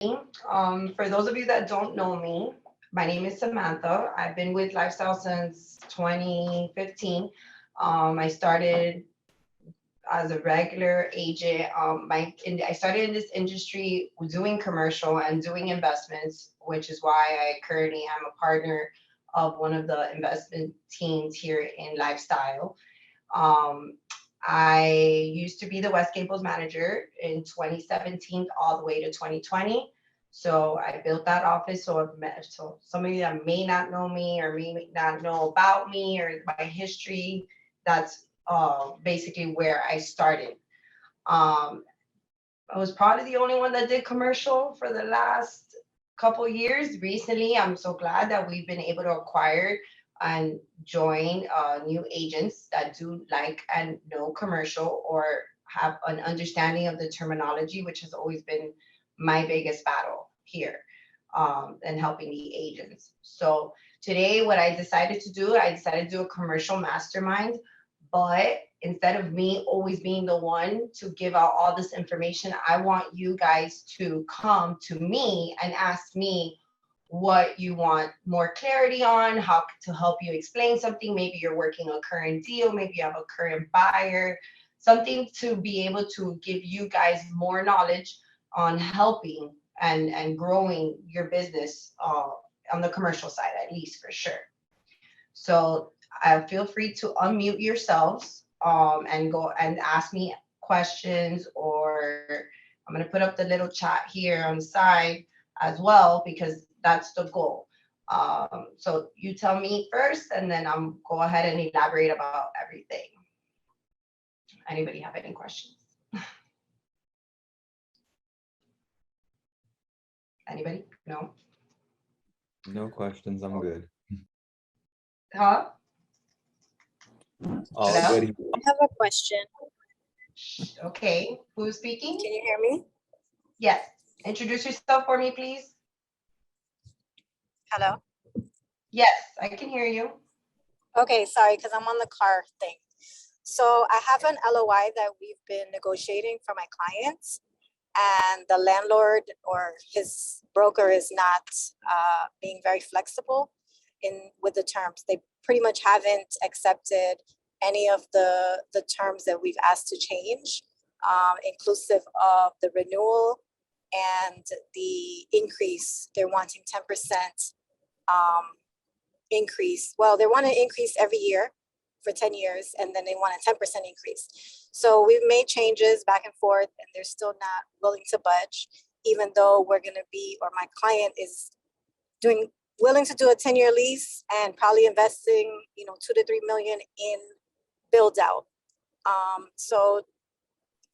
For those of you that don't know me, my name is Samantha. I've been with Lifestyle since 2015. I started as a regular agent. I started in this industry doing commercial and doing investments, which is why I currently am a partner of one of the investment teams here in Lifestyle. Um, I used to be the West Gables manager in 2017 all the way to 2020. So I built that office. So some of you that may not know me or may not know about me or my history, that's basically where I started. Um, I was probably the only one that did commercial for the last couple years. Recently, I'm so glad that we've been able to acquire and join new agents that do like and know commercial or have an understanding of the terminology, which has always been my biggest battle here and helping the agents. So today, what I decided to do, I decided to do a commercial mastermind, but instead of me always being the one to give out all this information, I want you guys to come to me and ask me what you want more clarity on, how to help you explain something. Maybe you're working a current deal, maybe you have a current buyer, something to be able to give you guys more knowledge on helping and growing your business on the commercial side, at least for sure. So feel free to unmute yourselves and go and ask me questions, or I'm going to put up the little chat here on the side as well, because that's the goal. So you tell me first, and then I'm go ahead and elaborate about everything. Anybody have any questions? Anybody? No? No questions. I'm good. Huh? All Hello? good. I have a question. Okay. Who's speaking? Can you hear me? Yes. Introduce yourself for me, please. Hello? Yes, I can hear you. Okay, sorry, because I'm on the car thing. So I have an LOI that we've been negotiating for my clients, and the landlord or his broker is not being very flexible with the terms. They pretty much haven't accepted any of the terms that we've asked to change, inclusive of the renewal and the increase. They're wanting 10% increase. Well, they want to increase every year for 10 years, and then they want a 10% increase. So we've made changes back and forth, and they're still not willing to budge, even though we're going to be, or my client is willing to do a 10-year lease and probably investing, 2 to 3 million in build out. So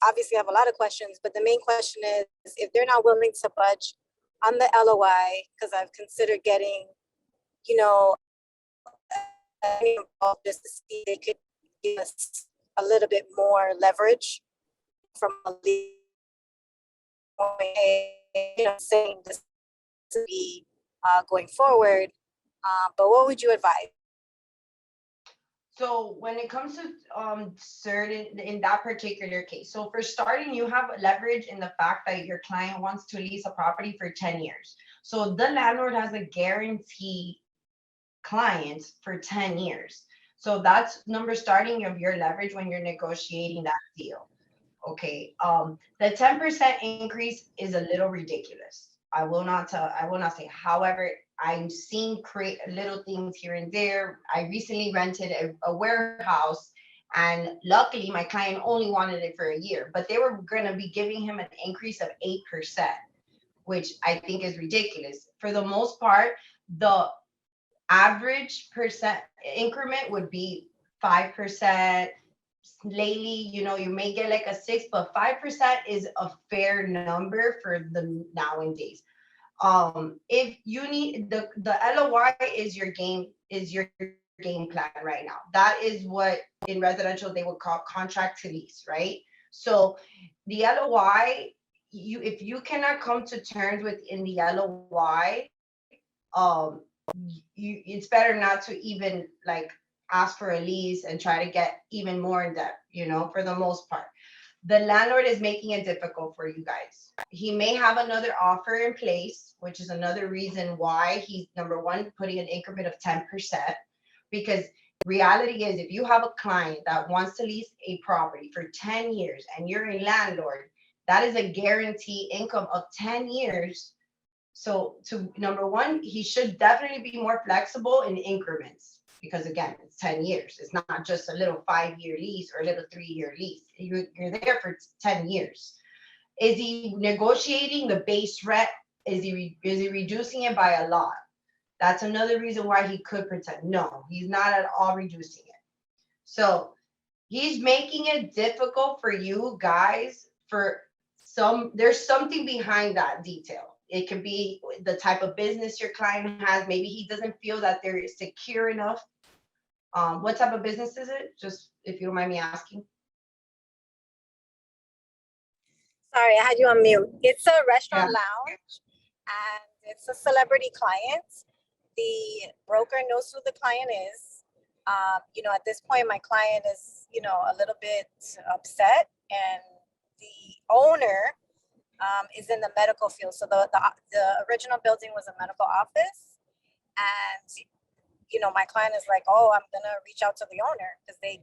obviously I have a lot of questions, but the main question is if they're not willing to budge on the LOI, because I've considered getting, just to see if they could give us a little bit more leverage from a lead, saying this to be going forward. But what would you advise? So when it comes to certain, in that particular case, so for starting, you have leverage in the fact that your client wants to lease a property for 10 years. So the landlord has a guarantee client for 10 years. So that's number starting of your leverage when you're negotiating that deal. Okay. The 10% increase is a little ridiculous. I will not say. However, I'm seeing create little things here and there. I recently rented a warehouse, and luckily my client only wanted it for a year, but they were going to be giving him an increase of 8%, which I think is ridiculous. For the most part, the average percent increment would be 5%. Lately, you may get like a 6, but 5% is a fair number for the nowadays. If you need the LOI is your game plan right now. That is what in residential they would call contract to lease, right? So the LOI, if you cannot come to terms within the LOI, it's better not to even like ask for a lease and try to get even more in depth, for the most part. the landlord is making it difficult for you guys. He may have another offer in place, which is another reason why he's, number one, putting an increment of 10%. Because reality is, if you have a client that wants to lease a property for 10 years and you're a landlord, that is a guaranteed income of 10 years. So to number one, he should definitely be more flexible in increments, because again, it's 10 years. It's not just a little 5-year lease or a little 3-year lease. You're there for 10 years. Is he negotiating the base rent? Is he reducing it by a lot? That's another reason why he could pretend. No, he's not at all reducing it. So he's making it difficult for you guys for there's something behind that detail. It could be the type of business your client has. Maybe he doesn't feel that they're secure enough. What type of business is it? Just if you don't mind me asking. Sorry, I had you on mute. It's a restaurant lounge and it's a celebrity client. The broker knows who the client is. At this point, my client is, a little bit upset, and the owner is in the medical field. So the original building was a medical office, and my client is like, oh, I'm gonna reach out to the owner, because they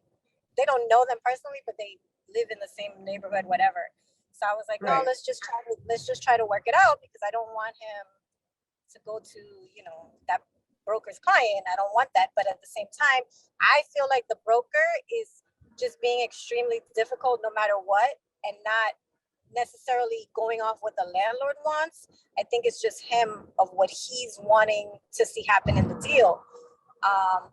don't know them personally, but they live in the same neighborhood, whatever. So I was like, no, let's just try to work it out, because I don't want him to go to that broker's client. I don't want that. But at the same time, I feel like the broker is just being extremely difficult no matter what, and not necessarily going off what the landlord wants. I think it's just him of what he's wanting to see happen in the deal.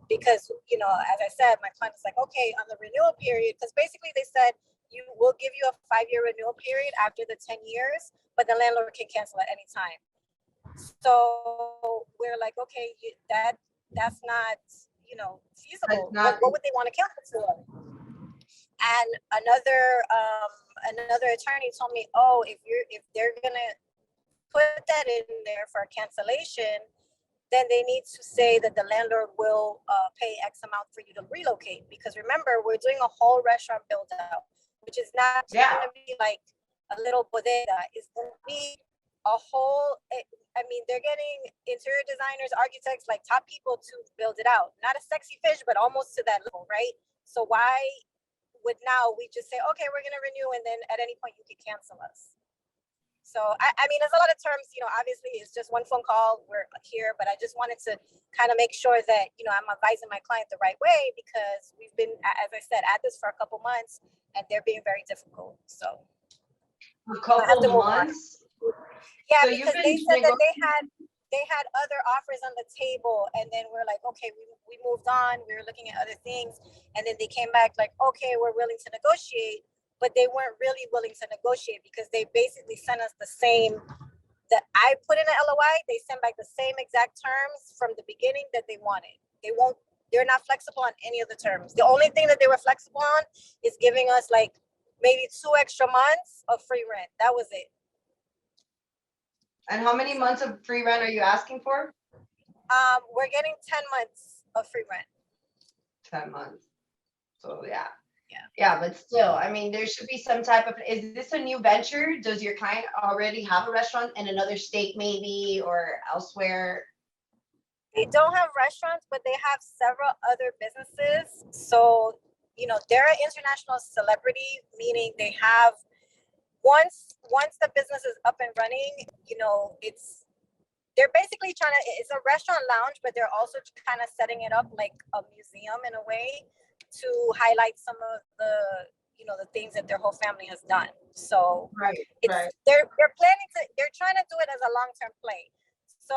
Because, as I said, my client is like, okay, on the renewal period, because basically they said, you will give you a 5-year renewal period after the 10 years, but the landlord can cancel at any time. So we're like, okay, that's not, feasible. What would they want to cancel for? And another attorney told me, oh, if they're gonna put that in there for cancellation, then they need to say that the landlord will pay X amount for you to relocate. Because remember, we're doing a whole restaurant build out, which is not going to be like a little bodega. It's going to be a whole, they're getting interior designers, architects, like top people to build it out. Not a sexy fish, but almost to that level, right? So why would now we just say, okay, we're going to renew, and then at any point you can cancel us? So, there's a lot of terms, obviously it's just one phone call, we're here, but I just wanted to kind of make sure that, I'm advising my client the right way, because we've been, as I said, at this for a couple months, and they're being very difficult. So a couple months? Yeah, so because they said that they had other offers on the table, and then we're like, okay, we moved on, we were looking at other things, and then they came back like, okay, we're willing to negotiate. But they weren't really willing to negotiate, because they basically sent us the same that I put in an LOI. They sent back the same exact terms from the beginning that they wanted. They're not flexible on any of the terms. The only thing that they were flexible on is giving us like maybe 2 extra months of free rent. That was it. And how many months of free rent are you asking for? We're getting 10 months of free rent. 10 months. So yeah, but still, there should be some type of, is this a new venture? Does your client already have a restaurant in another state maybe, or elsewhere? They don't have restaurants, but they have several other businesses. So, they're an international celebrity, meaning they have, once the business is up and running, they're basically it's a restaurant lounge, but they're also kind of setting it up like a museum in a way, to highlight some of the the things that their whole family has done. So they're trying to do it as a long-term play. So,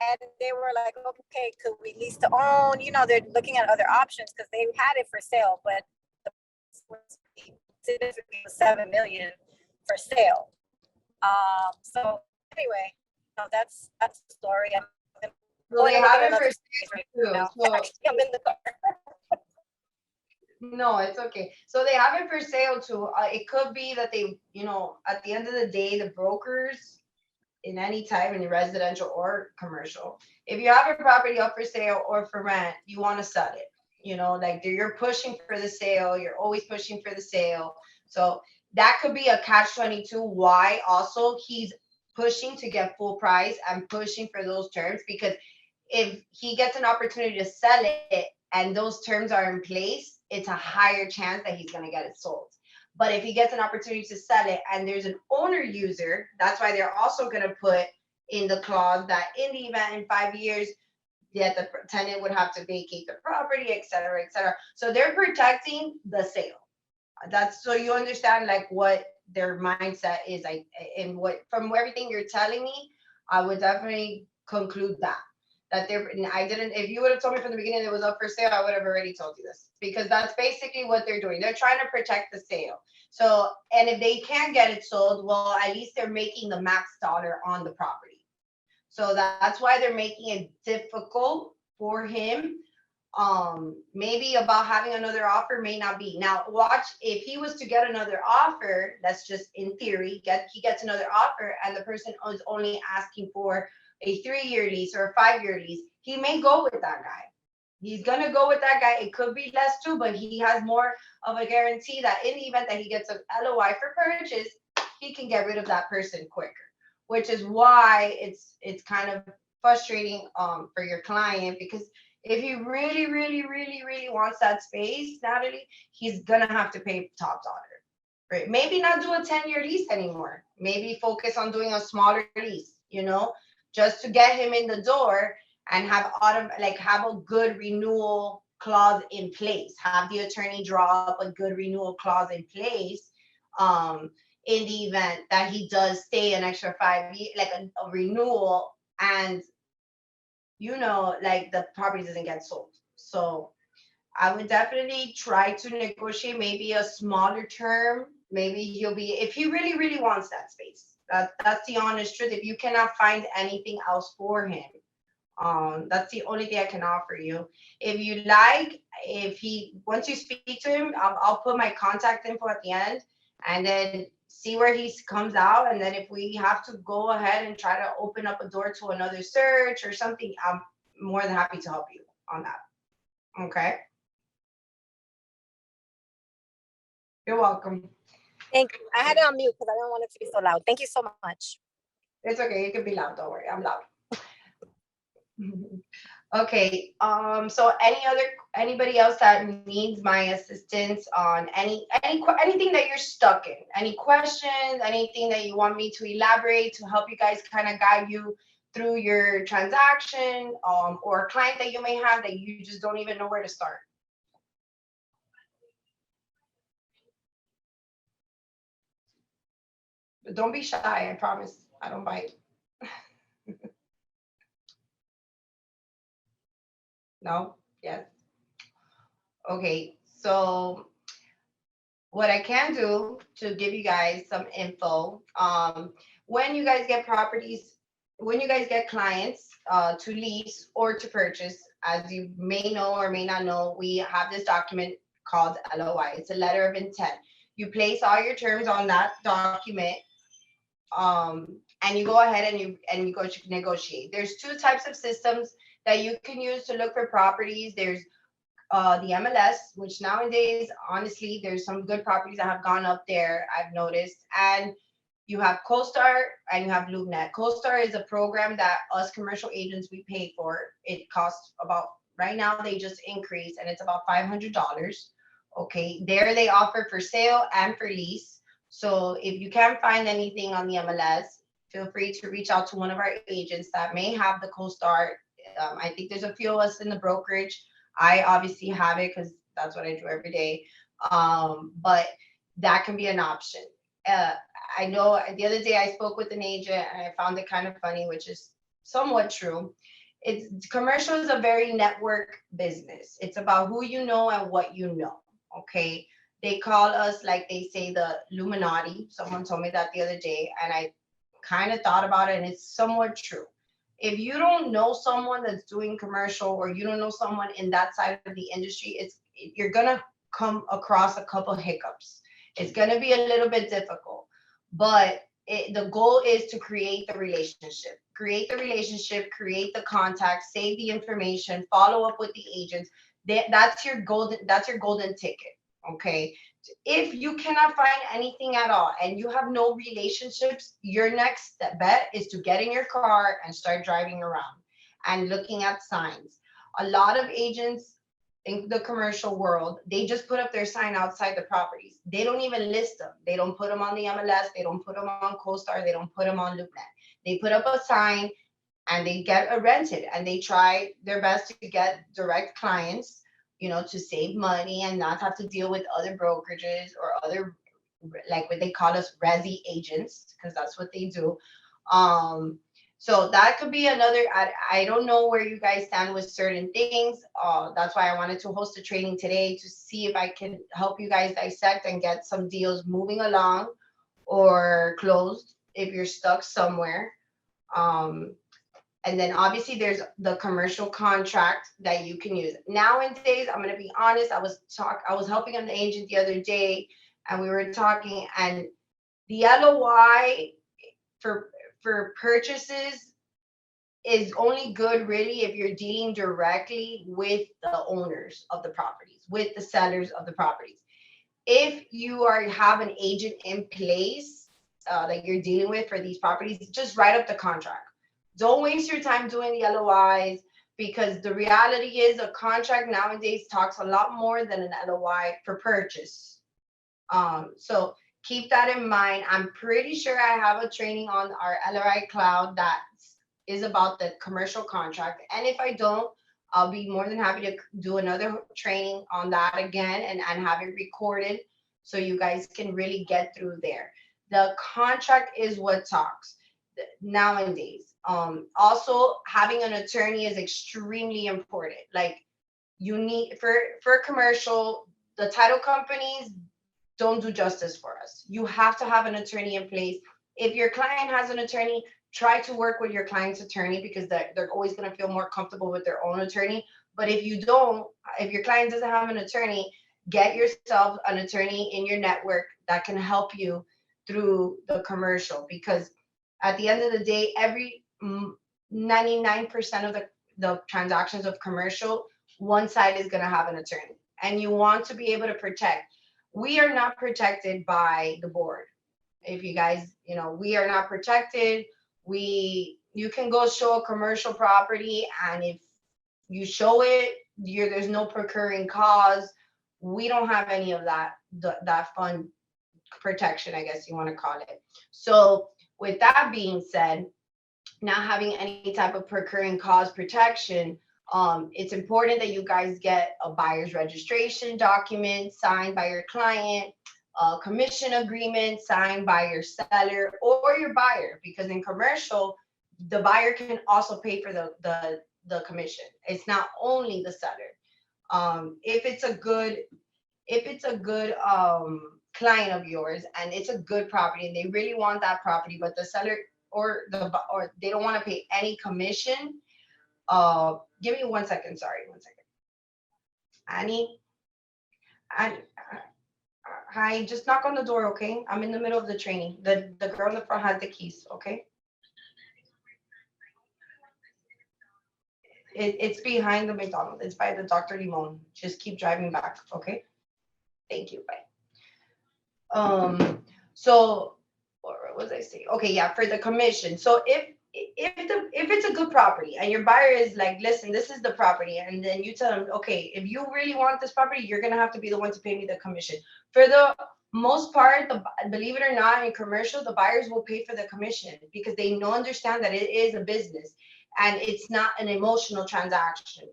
and they were like, okay, could we lease to own? They're looking at other options, because they had it for sale, but the was significantly $7 million for sale. So anyway, that's the story. Well, they have it for sale too. So I'm in the car. No, it's okay. So they have it for sale too. It could be that they, at the end of the day, the brokers in any type, in residential or commercial, if you have a property up for sale or for rent, you want to sell it. Like you're pushing for the sale. You're always pushing for the sale. So that could be a catch-22 why also he's pushing to get full price and pushing for those terms, because if he gets an opportunity to sell it and those terms are in place, it's a higher chance that he's going to get it sold. But if he gets an opportunity to sell it and there's an owner user, that's why they're also going to put in the clause that in the event in 5 years that the tenant would have to vacate the property, et cetera, et cetera. So they're protecting the sale. That's so you understand like what their mindset is, like, and what from everything you're telling me, I would definitely conclude that they're, I didn't, if you would have told me from the beginning it was up for sale, I would have already told you this, because that's basically what they're doing. They're trying to protect the sale. So, and if they can't get it sold, well, at least they're making the max dollar on the property. So that's why they're making it difficult for him. Maybe about having another offer may not be. Now watch, if he was to get another offer, that's just in theory, he gets another offer and the person is only asking for a 3-year lease or a 5-year lease, he may go with that guy. He's gonna go with that guy. It could be less too, but he has more of a guarantee that in the event that he gets a LOI for purchase, he can get rid of that person quicker, which is why it's kind of frustrating for your client, because if he really, really, really, really wants that space, Natalie, he's gonna have to pay top dollar. Right? Maybe not do a 10-year lease anymore. Maybe focus on doing a smaller lease, just to get him in the door and have have a good renewal clause in place. Have the attorney draw up a good renewal clause in place. In the event that he does stay an extra 5 years, like a renewal, and like the property doesn't get sold. So I would definitely try to negotiate maybe a smaller term. Maybe he'll be, if he really, really wants that space. That's the honest truth. If you cannot find anything else for him, that's the only thing I can offer you. If you like, once you speak to him, I'll put my contact info at the end, and then see where he comes out. And then if we have to go ahead and try to open up a door to another search or something, I'm more than happy to help you on that. Okay. You're welcome. Thank you. I had it on mute because I don't want it to be so loud. Thank you so much. It's okay. You can be loud. Don't worry. I'm loud. Okay. So anybody else that needs my assistance on anything that you're stuck in, any questions, anything that you want me to elaborate to help you guys kind of guide you through your transaction, or a client that you may have that you just don't even know where to start? But don't be shy. I promise. I don't bite. No? Yes. Okay. So what I can do to give you guys some info, when you guys get clients to lease or to purchase, as you may know or may not know, we have this document called LOI. It's a letter of intent. You place all your terms on that document, and you go ahead and you go to negotiate. There's 2 types of systems that you can use to look for properties. There's the MLS, which nowadays, honestly, there's some good properties that have gone up there, I've noticed. And you have CoStar and you have LoopNet. CoStar is a program that us commercial agents, we pay for. It costs about, right now they just increased, and it's about $500. Okay, there they offer for sale and for lease. So if you can't find anything on the MLS, feel free to reach out to one of our agents that may have the CoStar. I think there's a few of us in the brokerage. I obviously have it because that's what I do every day. But that can be an option. I know the other day I spoke with an agent and I found it kind of funny, which is somewhat true. Commercial is a very network business. It's about who you know and what you know. Okay. They call us, like they say, the Illuminati. Someone told me that the other day, and I kind of thought about it, and it's somewhat true. If you don't know someone that's doing commercial, or you don't know someone in that side of the industry, you're gonna come across a couple hiccups. It's gonna be a little bit difficult, but the goal is to create the relationship, create the contact, save the information, follow up with the agents. That's your golden ticket. Okay. If you cannot find anything at all and you have no relationships, your next bet is to get in your car and start driving around and looking at signs. A lot of agents in the commercial world, they just put up their sign outside the properties. They don't even list them. They don't put them on the MLS. They don't put them on CoStar. They don't put them on LoopNet. They put up a sign and they get rented, and they try their best to get direct clients, to save money and not have to deal with other brokerages or other, like what they call us, resi agents, because that's what they do. So that could be another. I don't know where you guys stand with certain things. That's why I wanted to host a training today to see if I can help you guys dissect and get some deals moving along or closed if you're stuck somewhere. And then obviously there's the commercial contract that you can use. Nowadays, I'm gonna be honest, I was helping an agent the other day and we were talking, and the LOI for purchases is only good really if you're dealing directly with the owners of the properties, with the sellers of the properties. If you have an agent in place that you're dealing with for these properties, just write up the contract. Don't waste your time doing the LOIs, because the reality is a contract nowadays talks a lot more than an LOI for purchase. So keep that in mind. I'm pretty sure I have a training on our LRI Cloud that is about the commercial contract. And if I don't, I'll be more than happy to do another training on that again and have it recorded so you guys can really get through there. The contract is what talks nowadays. Also, having an attorney is extremely important. Like, you need for commercial, the title companies don't do justice for us. You have to have an attorney in place. If your client has an attorney, try to work with your client's attorney, because they're always going to feel more comfortable with their own attorney. But if you don't, if your client doesn't have an attorney, get yourself an attorney in your network that can help you through the commercial, because at the end of the day, every 99% of the transactions of commercial, one side is going to have an attorney, and you want to be able to protect. We are not protected by the board. If you guys, we are not protected. You can go show a commercial property, and if you show it, there's no procuring cause. We don't have any of that fund protection, I guess you want to call it. So with that being said, not having any type of procuring cause protection, it's important that you guys get a buyer's registration document signed by your client, a commission agreement signed by your seller or your buyer, because in commercial, the buyer can also pay for the commission. It's not only the seller. If it's a good client of yours and it's a good property and they really want that property, but the seller or they don't want to pay any commission. Give me 1 second. Sorry, 1 second. Annie, hi, just knock on the door, okay? I'm in the middle of the training. The girl in the front has the keys, okay? It's behind the McDonald's. It's by the Dr. Limon. Just keep driving back, okay? Thank you. Bye. So what was I saying? Okay, yeah, for the commission. So if it's a good property and your buyer is like, listen, this is the property, and then you tell them, okay, if you really want this property, you're gonna have to be the one to pay me the commission. For the most part, believe it or not, in commercial, the buyers will pay for the commission because they understand that it is a business and it's not an emotional transaction.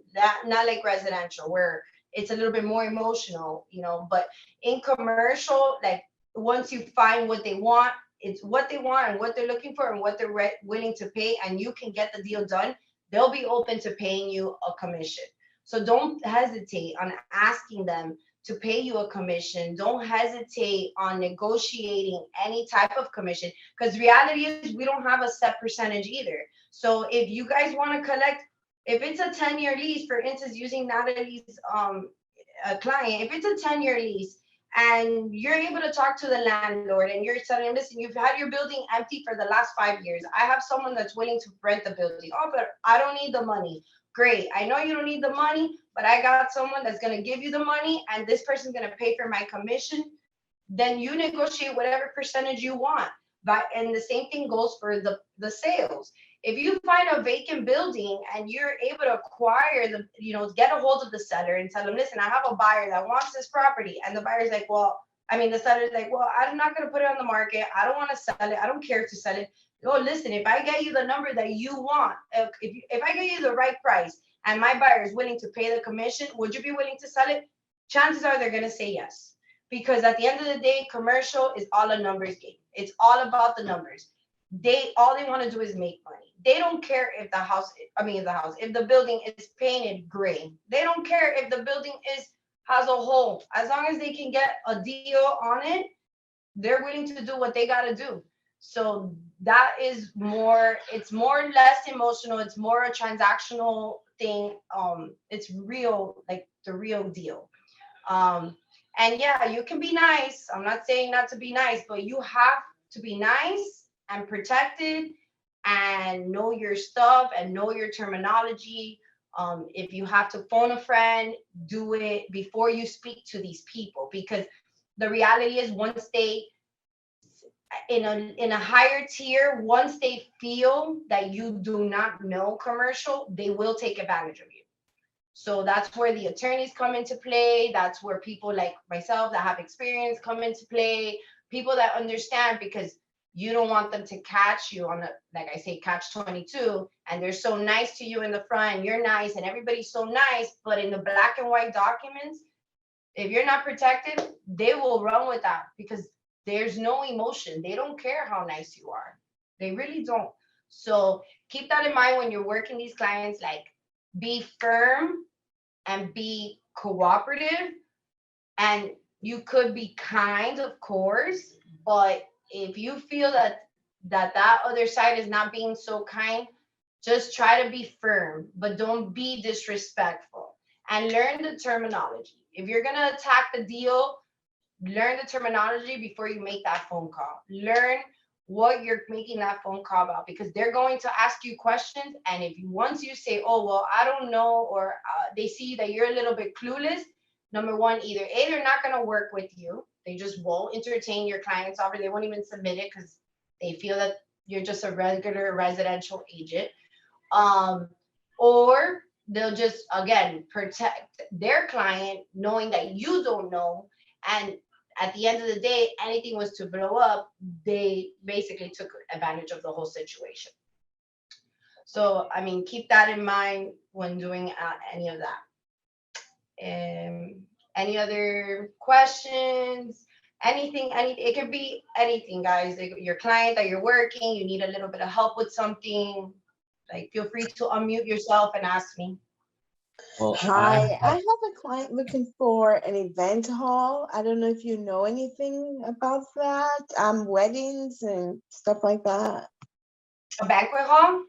Not like residential where it's a little bit more emotional, but in commercial, like, once you find what they want, it's what they want and what they're looking for and what they're willing to pay, and you can get the deal done, they'll be open to paying you a commission. So don't hesitate on asking them to pay you a commission. Don't hesitate on negotiating any type of commission, because reality is we don't have a set percentage either. So if you guys want to collect, if it's a 10-year lease, for instance, using Natalie's client, if it's a 10-year lease, and you're able to talk to the landlord and you're telling him, listen, you've had your building empty for the last 5 years. I have someone that's willing to rent the building. Oh, but I don't need the money. Great. I know you don't need the money, but I got someone that's going to give you the money and this person's going to pay for my commission, then you negotiate whatever percentage you want. But and the same thing goes for the sales. If you find a vacant building and you're able to acquire the, get a hold of the seller and tell them, listen, I have a buyer that wants this property. And the buyer's like, well, I mean, the seller's like, well, I'm not going to put it on the market. I don't want to sell it. I don't care to sell it. Oh, listen, if I get you the number that you want, if I get you the right price and my buyer is willing to pay the commission, would you be willing to sell it? Chances are they're going to say yes. Because at the end of the day, commercial is all a numbers game. It's all about the numbers. All they want to do is make money. They don't care if if the building is painted gray. They don't care if the building has a hole. As long as they can get a deal on it, they're willing to do what they got to do. So that is more, it's more less emotional. It's more a transactional thing. It's real, like the real deal. And yeah, you can be nice. I'm not saying not to be nice, but you have to be nice and protected and know your stuff and know your terminology. If you have to phone a friend, do it before you speak to these people, because the reality is once they in a higher tier, once they feel that you do not know commercial, they will take advantage of you. So that's where the attorneys come into play. That's where people like myself that have experience come into play. People that understand, because you don't want them to catch you on like I say, catch 22, and they're so nice to you in the front, and you're nice, and everybody's so nice, but in the black and white documents, if you're not protected, they will run with that because there's no emotion. They don't care how nice you are. They really don't. So keep that in mind when you're working these clients. Like, be firm and be cooperative, and you could be kind, of course, but if you feel that other side is not being so kind, just try to be firm, but don't be disrespectful, and learn the terminology. If you're going to attack the deal, learn the terminology before you make that phone call. Learn what you're making that phone call about, because they're going to ask you questions. And if once you say, oh, well, I don't know, or they see that you're a little bit clueless, number one, either A, they're not going to work with you. They just won't entertain your client's offer. They won't even submit it because they feel that you're just a regular residential agent. Or they'll just, again, protect their client knowing that you don't know. And at the end of the day, anything was to blow up, they basically took advantage of the whole situation. So, I mean, keep that in mind when doing any of that. Any other questions? Anything, it could be anything, guys. Like your client that you're working, you need a little bit of help with something, like feel free to unmute yourself and ask me. Well, Hi, I have a client looking for an event hall. I don't know if you know anything about that. Weddings and stuff like that. A banquet hall?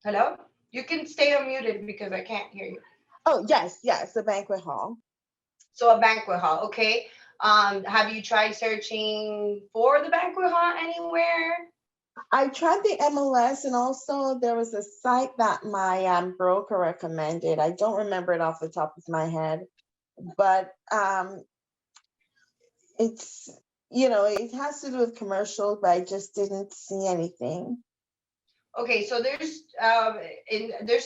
Hello? You can stay unmuted because I can't hear you. Oh, yes, a banquet hall. So a banquet hall, okay. Have you tried searching for the banquet hall anywhere? I tried the MLS, and also there was a site that my broker recommended. I don't remember it off the top of my head, but it's, it has to do with commercial, but I just didn't see anything. Okay, so there's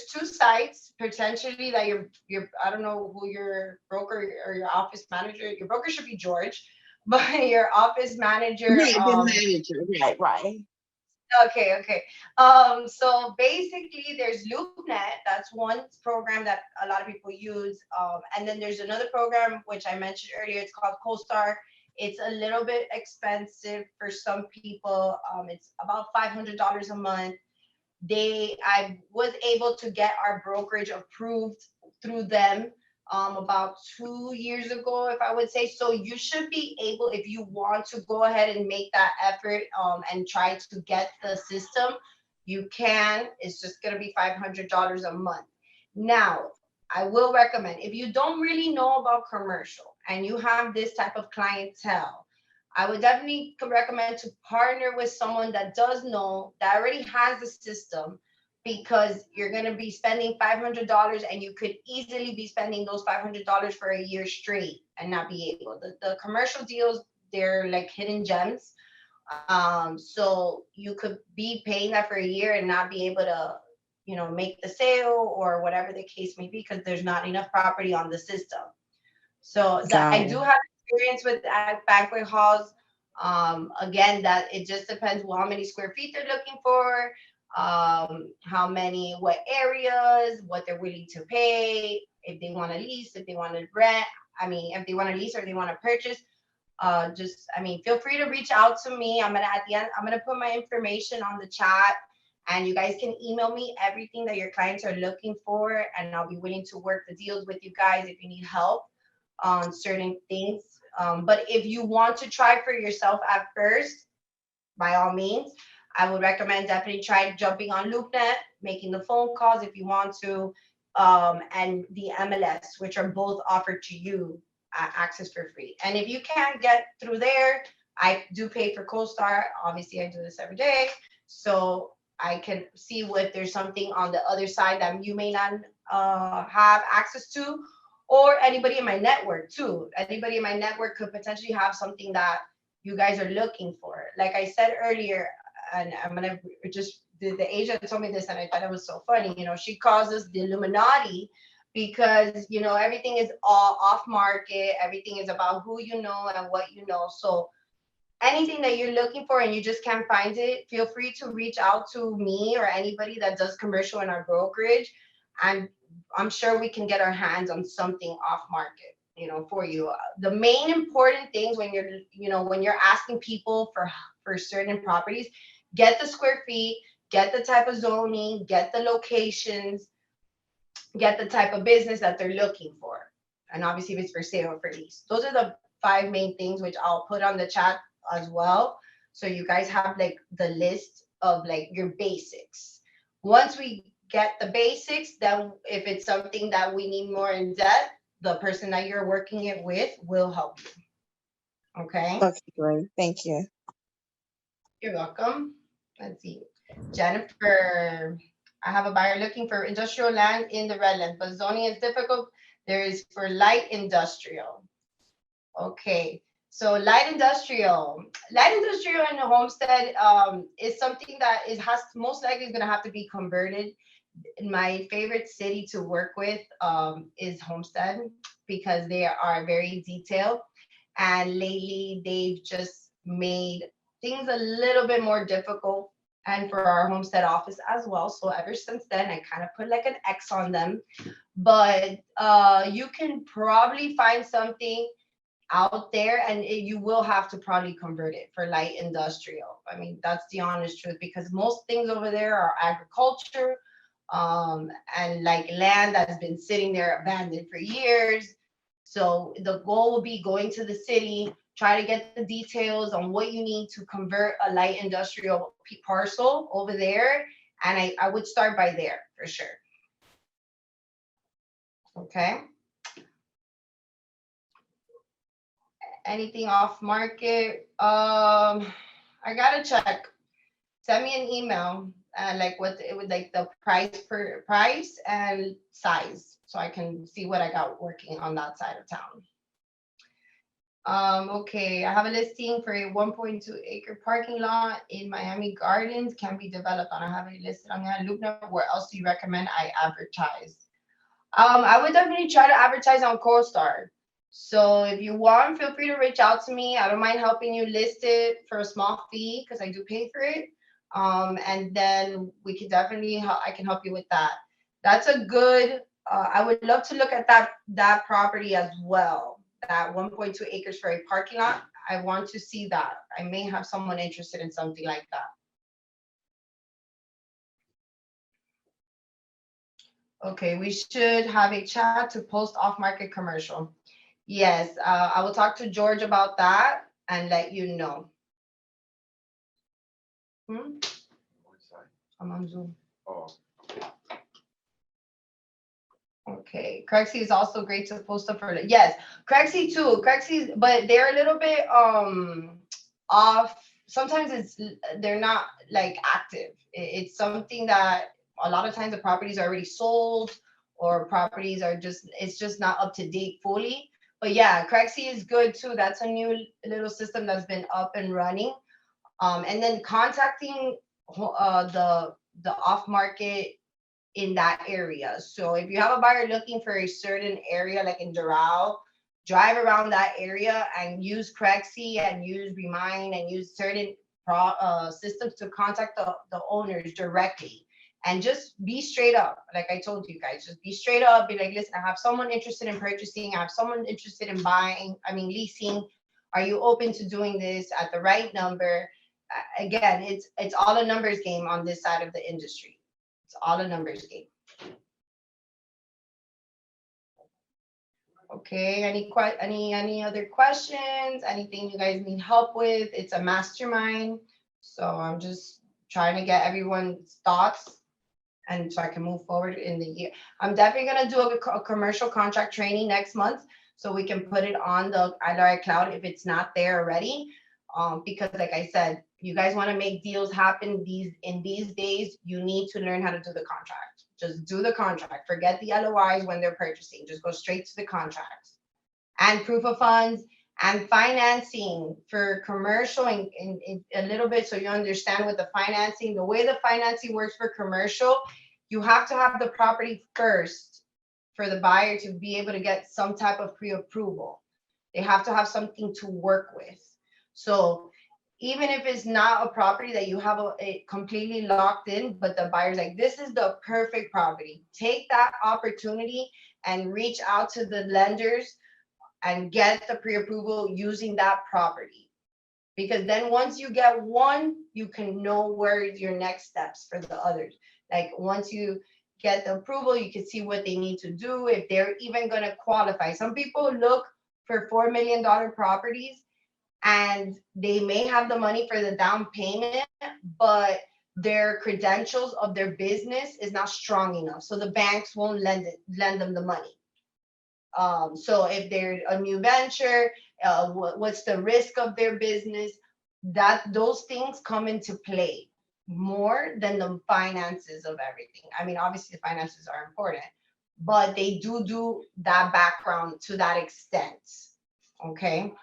two sites potentially that your I don't know who your broker or your office manager. Your broker should be George, but your office manager. Right, the manager. Right. Okay. So basically, there's LoopNet. That's one program that a lot of people use. And then there's another program which I mentioned earlier. It's called CoStar. It's a little bit expensive for some people. It's about $500 a month. I was able to get our brokerage approved through them about 2 years ago, if I would say. So you should be able, if you want to go ahead and make that effort and try to get the system, you can. It's just going to be $500 a month. Now, I will recommend, if you don't really know about commercial and you have this type of clientele, I would definitely recommend to partner with someone that does know, that already has the system, because you're going to be spending $500 and you could easily be spending those $500 for a year straight and not be able. The commercial deals, they're like hidden gems. So you could be paying that for a year and not be able to, make the sale or whatever the case may be, because there's not enough property on the system. So I do have experience with banquet halls. Again, that it just depends how many square feet they're looking for, what areas, what they're willing to pay, if they want to lease, if they want to rent. I mean, if they want to lease or they want to purchase. Feel free to reach out to me. I'm gonna put my information on the chat, and you guys can email me everything that your clients are looking for, and I'll be willing to work the deals with you guys if you need help on certain things. But if you want to try for yourself at first, by all means, I would recommend definitely try jumping on LoopNet, making the phone calls if you want to, and the MLS, which are both offered to you access for free. And if you can't get through there, I do pay for CoStar. Obviously, I do this every day, so I can see if there's something on the other side that you may not have access to, or anybody in my network too. Anybody in my network could potentially have something that you guys are looking for. Like I said earlier, and I'm gonna just the agent told me this, and I thought it was so funny. She calls us the Illuminati because everything is all off market. Everything is about who you know and what you know. So anything that you're looking for and you just can't find it, feel free to reach out to me or anybody that does commercial in our brokerage, and I'm sure we can get our hands on something off market, for you. The main important things when you're asking people for certain properties, get the square feet, get the type of zoning, get the locations, get the type of business that they're looking for. And obviously if it's for sale or for lease. Those are the 5 main things, which I'll put on the chat as well. So you guys have like the list of like your basics. Once we get the basics, then if it's something that we need more in depth, the person that you're working it with will help you. Okay. Okay, great. Thank you. You're welcome. Let's see. Jennifer, I have a buyer looking for industrial land in the Redlands, but zoning is difficult. There is for light industrial. Okay. So light industrial in the homestead is something that most likely is going to have to be converted. My favorite city to work with is Homestead, because they are very detailed, and lately they've just made things a little bit more difficult, and for our Homestead office as well. So ever since then, I kind of put like an X on them, but you can probably find something out there, and you will have to probably convert it for light industrial. I mean, that's the honest truth, because most things over there are agriculture, and like land that's been sitting there abandoned for years. So the goal will be going to the city, try to get the details on what you need to convert a light industrial parcel over there. And I would start by there for sure. Okay. Anything off market? I gotta check. Send me an email, like what it would like the price and size, so I can see what I got working on that side of town. Okay, I have a listing for a 1.2 acre parking lot in Miami Gardens, can be developed, and I have it listed on that LoopNet. Where else do you recommend I advertise? I would definitely try to advertise on CoStar. So if you want, feel free to reach out to me. I don't mind helping you list it for a small fee, because I do pay for it. And then we can definitely I can help you with that. That's a good. I would love to look at that property as well. That 1.2 acres for a parking lot. I want to see that. I may have someone interested in something like that. Okay, we should have a chat to post off-market commercial. Yes, I will talk to George about that and let you know. I'm on Zoom. Oh. Okay, Crexy is also great to post up for. Yes, Crexy too. Crexy, but they're a little bit off. Sometimes they're not like active. It's something that a lot of times the properties are already sold, or properties are just, it's just not up to date fully. But yeah, Crexi is good too. That's a new little system that's been up and running. And then contacting the off market in that area. So if you have a buyer looking for a certain area, like in Doral, drive around that area and use Crexi and use Remind and use certain systems to contact the owners directly. And just be straight up. Like I told you guys, just be straight up. Be like, listen, I have someone interested in purchasing. I have someone interested in buying, leasing. Are you open to doing this at the right number? Again, it's all a numbers game on this side of the industry. It's all a numbers game. Okay, any other questions? Anything you guys need help with? It's a mastermind. So I'm just trying to get everyone's thoughts, and so I can move forward in the year. I'm definitely gonna do a commercial contract training next month, so we can put it on the IDRI cloud if it's not there already. Because like I said, you guys want to make deals happen in these days, you need to learn how to do the contract. Just do the contract. Forget the LOIs when they're purchasing. Just go straight to the contracts. And proof of funds and financing for commercial in a little bit, so you understand what the financing, the way the financing works for commercial, you have to have the property first for the buyer to be able to get some type of pre-approval. They have to have something to work with. So even if it's not a property that you have a completely locked in, but the buyer's like, this is the perfect property, take that opportunity and reach out to the lenders and get the pre-approval using that property. Because then once you get one, you can know where your next steps for the others. Like once you get the approval, you can see what they need to do, if they're even going to qualify. Some people look for $4 million properties, and they may have the money for the down payment, but their credentials of their business is not strong enough. So the banks won't lend them the money. So if they're a new venture, what's the risk of their business? Those things come into play more than the finances of everything. Obviously the finances are important, but they do that background to that extent. Okay.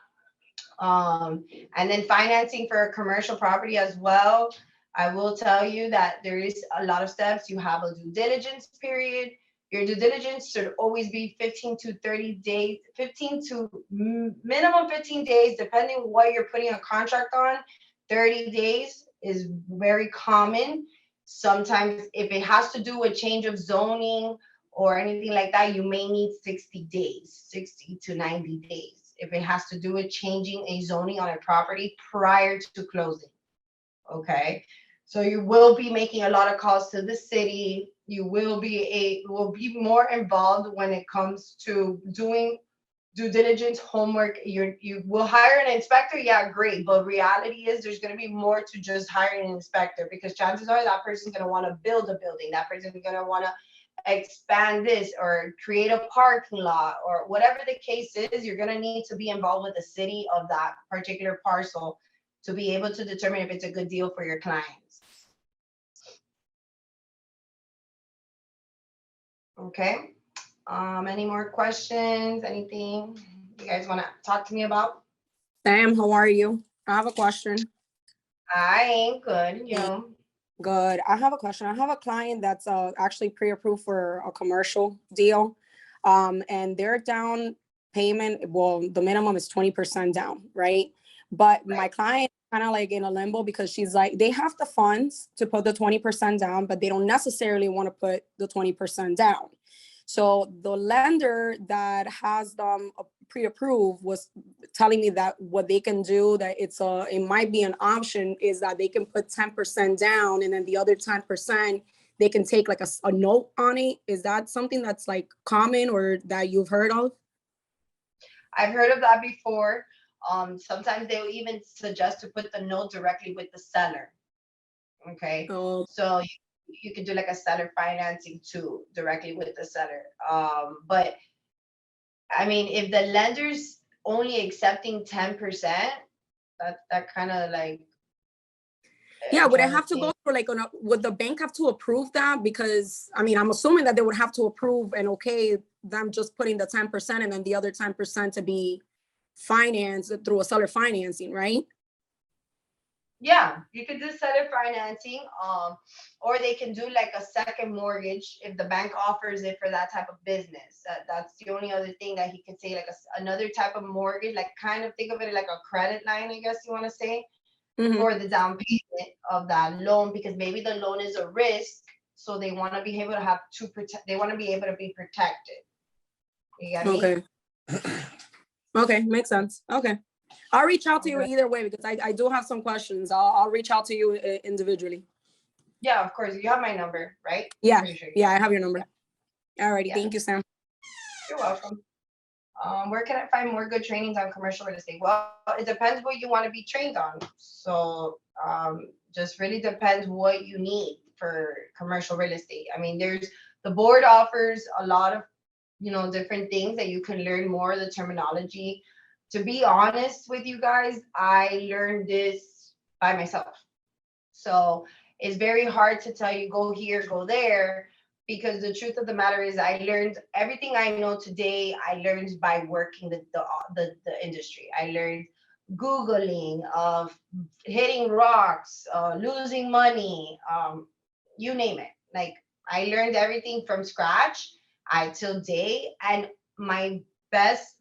And then financing for a commercial property as well. I will tell you that there is a lot of steps. You have a due diligence period. Your due diligence should always be 15 to 30 days, 15 to minimum 15 days, depending what you're putting a contract on. 30 days is very common. Sometimes if it has to do with change of zoning or anything like that, you may need 60 days, 60 to 90 days. If it has to do with changing a zoning on a property prior to closing. Okay. So you will be making a lot of calls to the city. You will be more involved when it comes to doing due diligence homework. You will hire an inspector. Yeah, great. But reality is there's going to be more to just hiring an inspector, because chances are that person's going to want to build a building. That person's going to want to expand this or create a parking lot or whatever the case is. You're going to need to be involved with the city of that particular parcel to be able to determine if it's a good deal for your clients. Okay. Any more questions? Anything you guys want to talk to me about? Sam, how are you? I have a question. I ain't good. You know. Good. I have a question. I have a client that's actually pre-approved for a commercial deal. And their down payment, well, the minimum is 20% down, right? But my client kind of like in a limbo, because she's like, they have the funds to put the 20% down, but they don't necessarily want to put the 20% down. So the lender that has them pre-approved was telling me that what they can do, that it might be an option, is that they can put 10% down, and then the other 10% they can take like a note on it. Is that something that's like common or that you've heard of? I've heard of that before. Sometimes they will even suggest to put the note directly with the seller. Okay. Oh. So you could do like a seller financing too, directly with the seller. But if the lender's only accepting 10%, that kind of like. Yeah, I'm would it trying to have to go think. through like, would the bank have to approve that? Because, I mean, I'm assuming that they would have to approve and okay, them just putting the 10% and then the other 10% to be financed through a seller financing, right? Yeah, you could do seller financing, or they can do like a second mortgage if the bank offers it for that type of business. That's the only other thing that he could say, like another type of mortgage, like kind of think of it like a credit line, I guess you want to say, Mhm. for the down payment of that loan, because maybe the loan is a risk, so they want to be able to have to protect. They want to be able to be protected. You got me? Okay. Okay, makes sense. Okay. I'll reach out to you Okay. either way because I do have some questions. I'll reach out to you individually. Yeah, of course. You have my number, right? Yeah, Pretty sure you yeah, do. I have your number. Alrighty, Yeah. thank you, Sam. You're welcome. Where can I find more good trainings on commercial real estate? Well, it depends what you want to be trained on. So just really depends what you need for commercial real estate. I mean, the board offers a lot of, different things that you can learn more of the terminology. To be honest with you guys, I learned this by myself. So it's very hard to tell you go here, go there, because the truth of the matter is I learned everything I know today. I learned by working the industry. I learned Googling, of hitting rocks, losing money, you name it. Like I learned everything from scratch. I till day, and my best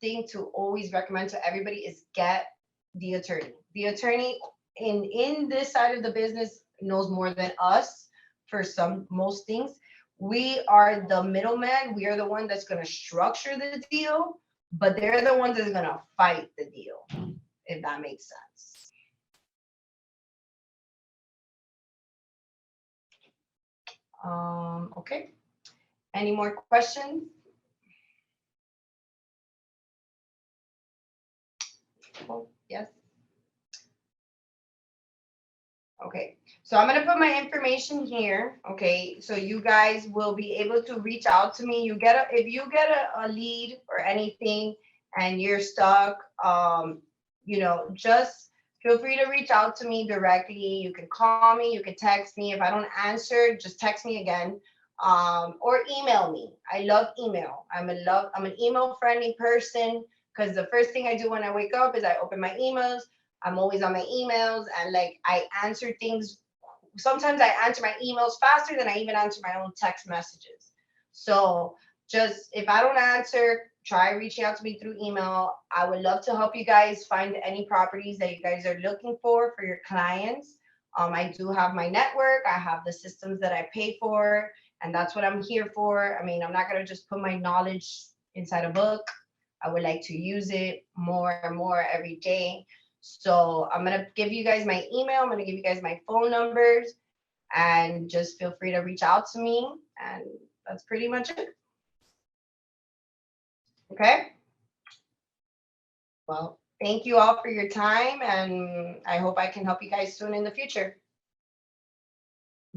thing to always recommend to everybody is get the attorney. The attorney in this side of the business knows more than us for most things. We are the middleman. We are the one that's going to structure the deal, but they're the ones that's going to fight the deal, if that makes sense. Okay. Any more questions? Oh, yes. Okay, so I'm gonna put my information here. Okay, so you guys will be able to reach out to me. If you get a lead or anything and you're stuck, just feel free to reach out to me directly. You can call me, you can text me. If I don't answer, just text me again. Or email me. I love email. I'm an email friendly person because the first thing I do when I wake up is I open my emails. I'm always on my emails, and like I answer things. Sometimes I answer my emails faster than I even answer my own text messages. So just if I don't answer, try reaching out to me through email. I would love to help you guys find any properties that you guys are looking for your clients. I do have my network. I have the systems that I pay for, and that's what I'm here for. I mean, I'm not gonna just put my knowledge inside a book. I would like to use it more and more every day. So I'm going to give you guys my email. I'm going to give you guys my phone numbers, and just feel free to reach out to me. And that's pretty much it. Okay. Well, thank you all for your time, and I hope I can help you guys soon in the future.